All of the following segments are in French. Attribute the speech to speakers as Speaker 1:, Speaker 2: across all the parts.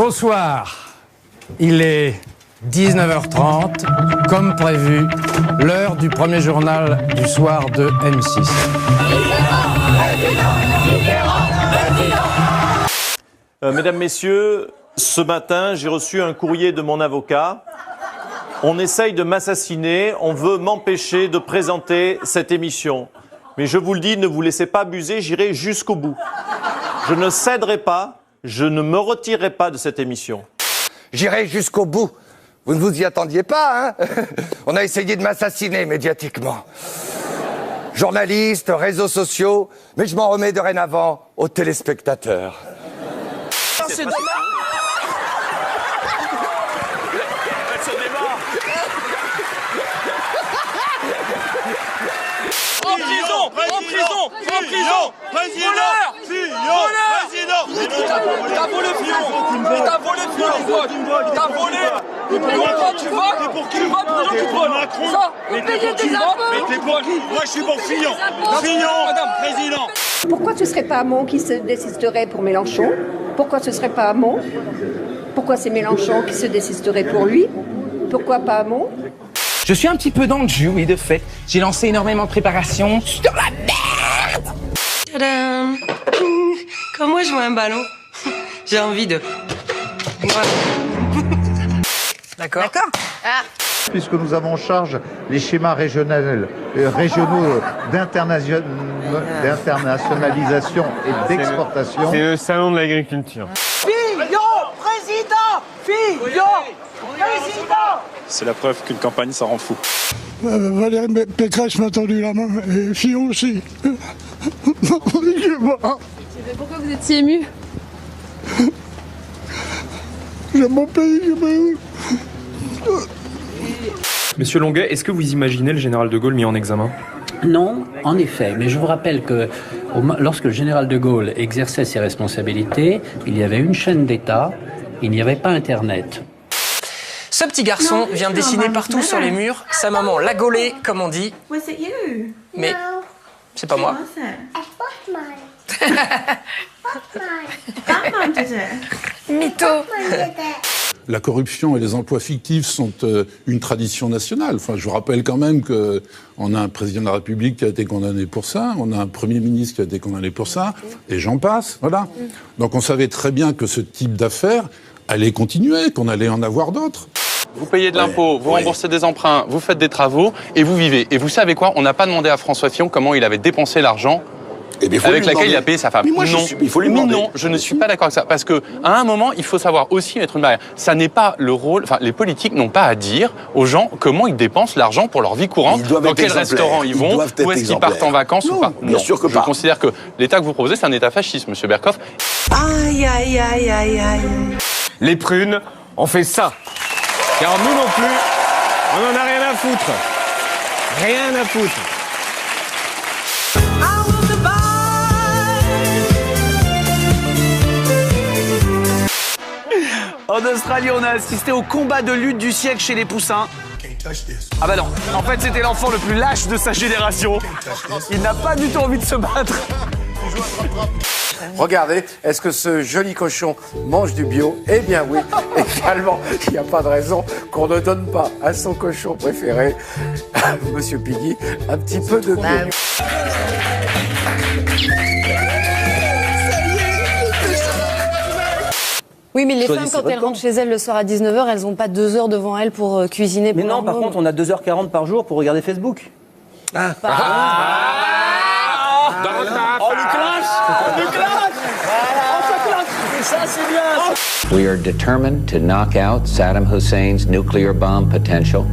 Speaker 1: Bonsoir. Il est 19h30, comme prévu, l'heure du premier journal du soir de M6.
Speaker 2: Mesdames, Messieurs, ce matin, j'ai reçu un courrier de mon avocat. On essaye de m'assassiner, on veut m'empêcher de présenter cette émission. Mais je vous le dis, ne vous laissez pas abuser, j'irai jusqu'au bout. Je ne céderai pas, je ne me retirerai pas de cette émission.
Speaker 3: J'irai jusqu'au bout. Vous ne vous y attendiez pas, hein? On a essayé de m'assassiner médiatiquement. Journalistes, réseaux sociaux, mais je m'en remets dorénavant aux téléspectateurs.
Speaker 2: C'est dommage.
Speaker 4: En prison! En prison! En prison! Voleur! Voleur! T'as volé Fillon! T'as volé Fillon! T'as volé! Tu votes pour qui? Tu votes pour les gens qui volent! Ça!
Speaker 5: Vous payez des impôts!
Speaker 4: Mais pour qui? Moi je suis pour Fillon! Fillon, madame, président!
Speaker 5: Pourquoi ce serait pas Hamon qui se désisterait pour Mélenchon? Pourquoi ce serait pas Hamon? Pourquoi c'est Mélenchon qui se désisterait pour lui? Pourquoi pas Hamon?
Speaker 6: Je suis un petit peu dans le jus, oui, de fait. J'ai lancé énormément de préparation. Je suis dans la merde!
Speaker 7: Tadam! Quand moi je vois un ballon, j'ai envie de... Voilà. D'accord.
Speaker 5: D'accord. Ah.
Speaker 8: Puisque nous avons en charge les schémas régionaux d'internationalisation et d'exportation.
Speaker 9: C'est le salon de l'agriculture.
Speaker 4: Fillon, président! Fillon, président!
Speaker 10: C'est la preuve qu'une campagne, ça rend fou.
Speaker 11: Valérie Pécresse m'a tendu la main, et Fillon aussi.
Speaker 5: Pourquoi vous êtes si ému?
Speaker 11: J'aime mon pays,
Speaker 9: Monsieur Longuet, est-ce que vous imaginez le général de Gaulle mis en examen?
Speaker 12: Non, en effet, mais je vous rappelle que lorsque le général de Gaulle exerçait ses responsabilités, il y avait une chaîne d'État, il n'y avait pas Internet.
Speaker 7: Ce petit garçon vient dessiner partout sur les murs. Sa maman l'a gaulé, comme on dit. Mais c'est pas moi.
Speaker 5: Mytho.
Speaker 11: La corruption et les emplois fictifs sont une tradition nationale. Enfin, je vous rappelle quand même qu'on a un président de la République qui a été condamné pour ça, on a un Premier ministre qui a été condamné pour ça, et j'en passe, voilà. Donc on savait très bien que ce type d'affaires allait continuer, qu'on allait en avoir d'autres.
Speaker 10: Vous payez de l'impôt, vous remboursez des emprunts, vous faites des travaux et vous vivez. Et vous savez quoi? On n'a pas demandé à François Fillon comment il avait dépensé l'argent avec laquelle il a payé sa femme.
Speaker 3: Mais moi,
Speaker 10: non,
Speaker 3: il faut lui demander.
Speaker 10: Non, je ne suis pas d'accord avec ça. Parce qu'à un moment, il faut savoir aussi mettre une barrière. Ça n'est pas le rôle... Enfin, les politiques n'ont pas à dire aux gens comment ils dépensent l'argent pour leur vie courante, dans quel restaurant ils vont, où est-ce qu'ils partent en vacances ou pas.
Speaker 3: Bien sûr que
Speaker 10: je
Speaker 3: pas.
Speaker 10: considère que l'État que vous proposez, c'est un État fasciste, monsieur Berkoff.
Speaker 7: Aïe, aïe, aïe, aïe, aïe.
Speaker 9: Les prunes, on fait ça. Car nous non plus, on n'en a rien à foutre. Rien à foutre.
Speaker 6: En Australie, on a assisté au combat de lutte du siècle chez les poussins. Ah bah non, en fait c'était l'enfant le plus lâche de sa génération. Il n'a pas du tout envie de se battre.
Speaker 3: Regardez, est-ce que ce joli cochon mange du bio? Eh bien oui, également, il n'y a pas de raison qu'on ne donne pas à son cochon préféré, Monsieur Piggy, un petit peu de bio.
Speaker 5: Oui, mais les femmes, quand elles rentrent chez elles le soir à 19h, elles n'ont pas 2 heures devant elles pour cuisiner.
Speaker 12: Mais non, par contre, on a 2h40 par jour pour regarder Facebook.
Speaker 4: Oh, le clash! Le clash! On se clash! Ça, c'est bien!
Speaker 12: We are determined to knock out Saddam Hussein's nuclear bomb potential.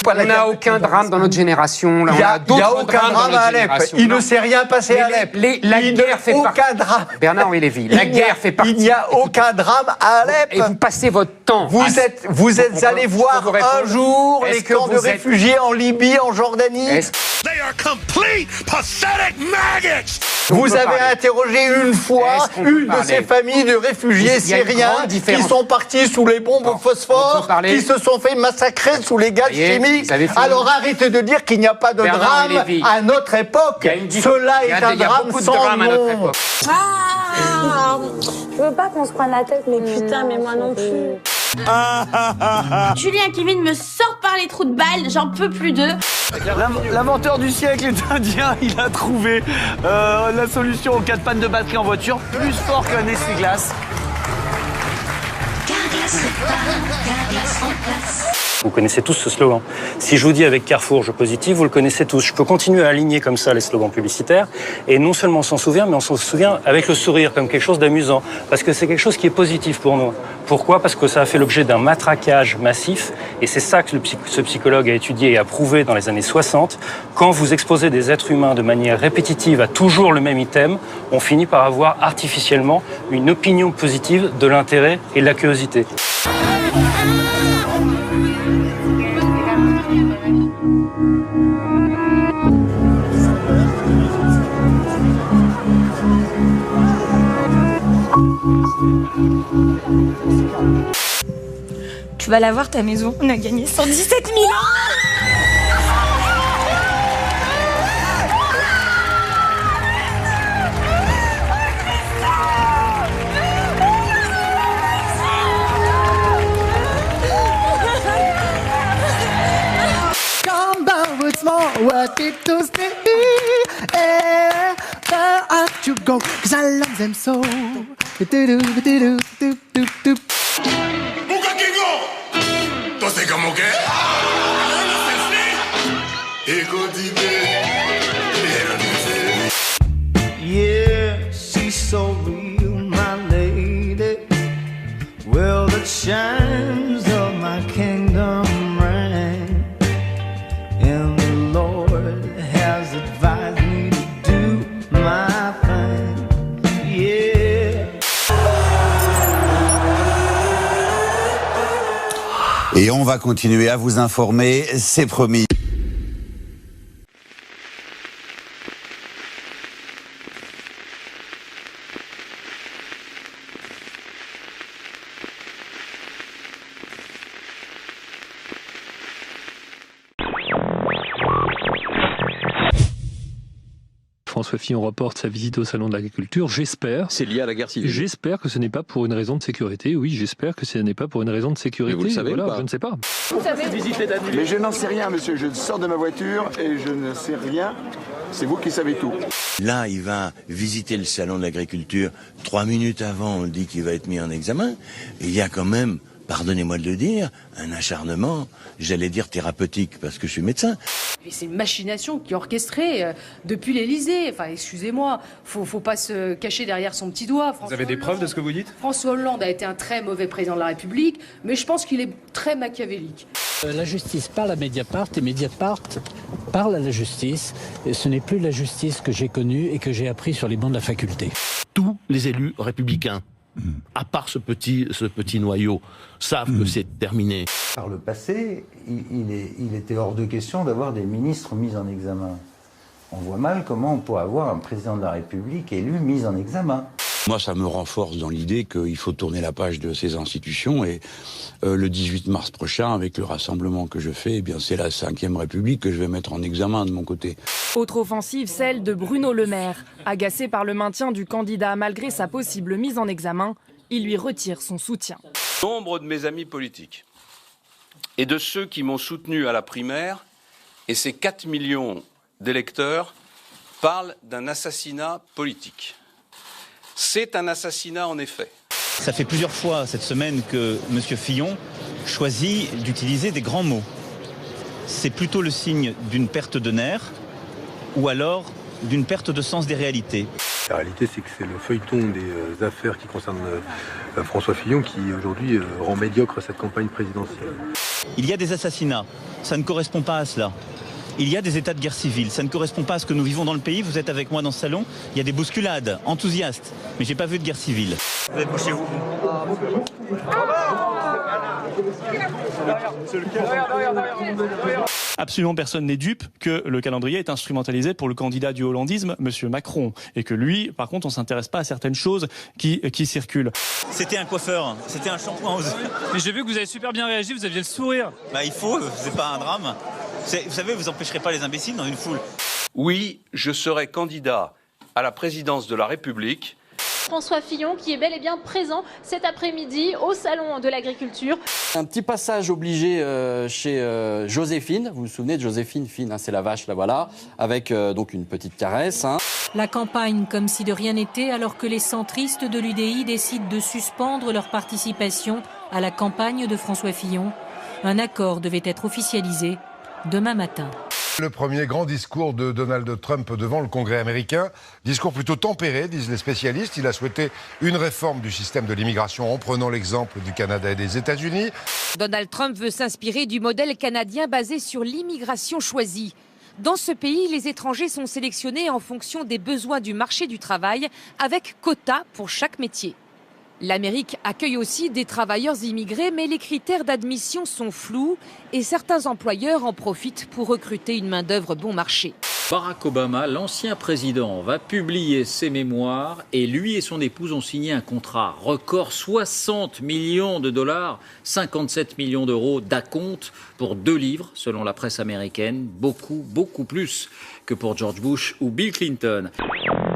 Speaker 6: On n'a aucun drame dans notre génération. Là,
Speaker 3: Il n'y a aucun drame à Alep. Il ne s'est rien passé à Alep.
Speaker 6: La guerre fait partie.
Speaker 3: Aucun drame.
Speaker 6: Bernard-Henri Lévy, la guerre fait partie.
Speaker 3: Il n'y a aucun drame à Alep.
Speaker 6: Et vous passez votre temps.
Speaker 3: Vous êtes allé voir un jour les camps de réfugiés en Libye, en Jordanie?
Speaker 13: They are complete pathetic maggots.
Speaker 8: Vous avez interrogé une fois une de ces familles de réfugiés syriens qui sont partis sous les bombes au phosphore, qui se sont fait massacrer sous les gaz chimiques. Alors arrêtez de dire qu'il n'y a pas de drame à notre époque. Cela est un drame sans nom.
Speaker 14: Je veux pas qu'on se prenne la tête, mais putain, mais moi non plus.
Speaker 15: Julien et Kevin me sortent par les trous de balles, j'en peux plus d'eux.
Speaker 6: L'inventeur du siècle est indien, il a trouvé la solution en cas de panne de batterie en voiture, plus fort qu'un essuie-glace.
Speaker 16: Vous connaissez tous ce slogan. Si je vous dis avec Carrefour, je positive, vous le connaissez tous. Je peux continuer à aligner comme ça les slogans publicitaires. Et non seulement on s'en souvient, mais on s'en souvient avec le sourire, comme quelque chose d'amusant. Parce que c'est quelque chose qui est positif pour nous. Pourquoi ? Parce que ça a fait l'objet d'un matraquage massif. Et c'est ça que ce psychologue a étudié et a prouvé dans les années 60. Quand vous exposez des êtres humains de manière répétitive à toujours le même item, on finit par avoir artificiellement une opinion positive de l'intérêt et de la curiosité.
Speaker 15: Tu vas la voir ta maison, on a gagné 117 000 €.
Speaker 17: What it does to me, where out you go, 'cause I love them so.
Speaker 13: Entonces, ¿cómo que?
Speaker 17: Yeah, she's so real, my lady. Well, the chimes of my kingdom ring, and the Lord has advised me to do my thing. Yeah.
Speaker 18: Et on va continuer à vous informer, c'est promis.
Speaker 19: François Fillon reporte sa visite au Salon de l'Agriculture. J'espère.
Speaker 20: C'est lié à la guerre civile.
Speaker 19: J'espère que ce n'est pas pour une raison de sécurité. Oui, j'espère que ce n'est pas pour une raison de sécurité.
Speaker 20: Mais vous le savez ou pas ?
Speaker 19: Je ne sais pas.
Speaker 21: Mais je n'en sais rien, monsieur. Je sors de ma voiture et je ne sais rien. C'est vous qui savez tout.
Speaker 22: Là, il va visiter le Salon de l'Agriculture. 3 minutes avant, on dit qu'il va être mis en examen. Il y a quand même, pardonnez-moi de le dire, un acharnement, j'allais dire thérapeutique, parce que je suis médecin.
Speaker 23: C'est une machination qui est orchestrée depuis l'Élysée. Enfin, excusez-moi, faut pas se cacher derrière son petit doigt.
Speaker 24: Vous avez des preuves de ce que vous dites ?
Speaker 23: François Hollande a été un très mauvais président de la République, mais je pense qu'il est très machiavélique.
Speaker 12: La justice parle à Mediapart et Mediapart parle à la justice. Et ce n'est plus la justice que j'ai connue et que j'ai appris sur les bancs de la faculté.
Speaker 25: Tous les élus républicains, à part ce petit noyau, savent que c'est terminé.
Speaker 26: Par le passé, il était hors de question d'avoir des ministres mis en examen. On voit mal comment on peut avoir un président de la République élu mis en examen.
Speaker 27: Moi, ça me renforce dans l'idée qu'il faut tourner la page de ces institutions et le 18 mars prochain, avec le rassemblement que je fais, eh bien, c'est la 5e République que je vais mettre en examen de mon côté.
Speaker 28: Autre offensive, celle de Bruno Le Maire. Agacé par le maintien du candidat malgré sa possible mise en examen, il lui retire son soutien.
Speaker 29: Nombre de mes amis politiques et de ceux qui m'ont soutenu à la primaire, et ces 4 millions d'électeurs, parlent d'un assassinat politique. C'est un assassinat en effet.
Speaker 30: Ça fait plusieurs fois cette semaine que M. Fillon choisit d'utiliser des grands mots. C'est plutôt le signe d'une perte de nerfs ou alors d'une perte de sens des réalités.
Speaker 31: La réalité, c'est que c'est le feuilleton des affaires qui concernent François Fillon qui, aujourd'hui, rend médiocre cette campagne présidentielle.
Speaker 30: Il y a des assassinats, ça ne correspond pas à cela. Il y a des états de guerre civile, ça ne correspond pas à ce que nous vivons dans le pays. Vous êtes avec moi dans ce salon, il y a des bousculades, enthousiastes, mais j'ai pas vu de guerre civile. Vous êtes chez vous.
Speaker 17: Derrière.
Speaker 1: Absolument personne n'est dupe que le calendrier est instrumentalisé pour le candidat du hollandisme, M. Macron. Et que lui, par contre, on ne s'intéresse pas à certaines choses qui circulent.
Speaker 30: C'était un coiffeur, c'était un shampoing.
Speaker 2: Mais j'ai vu que vous avez super bien réagi, vous aviez le sourire.
Speaker 30: Il faut, c'est pas un drame. Vous savez, vous empêcherez pas les imbéciles dans une foule.
Speaker 29: Oui, je serai candidat à la présidence de la République.
Speaker 3: François Fillon qui est bel et bien présent cet après-midi au Salon de l'Agriculture.
Speaker 4: Un petit passage obligé chez Joséphine. Vous vous souvenez de Joséphine, Fine, c'est la vache, là voilà, avec donc une petite caresse.
Speaker 5: La campagne comme si de rien n'était alors que les centristes de l'UDI décident de suspendre leur participation à la campagne de François Fillon. Un accord devait être officialisé demain matin.
Speaker 7: Le premier grand discours de Donald Trump devant le Congrès américain. Discours plutôt tempéré, disent les spécialistes. Il a souhaité une réforme du système de l'immigration en prenant l'exemple du Canada et des États-Unis.
Speaker 9: Donald Trump veut s'inspirer du modèle canadien basé sur l'immigration choisie. Dans ce pays, les étrangers sont sélectionnés en fonction des besoins du marché du travail, avec quotas pour chaque métier. L'Amérique accueille aussi des travailleurs immigrés, mais les critères d'admission sont flous et certains employeurs en profitent pour recruter une main-d'œuvre bon marché.
Speaker 10: Barack Obama, l'ancien président, va publier ses mémoires et lui et son épouse ont signé un contrat record, 60 millions de dollars, 57 millions d'euros d'acompte pour 2 livres, selon la presse américaine, beaucoup plus que pour George Bush ou Bill Clinton.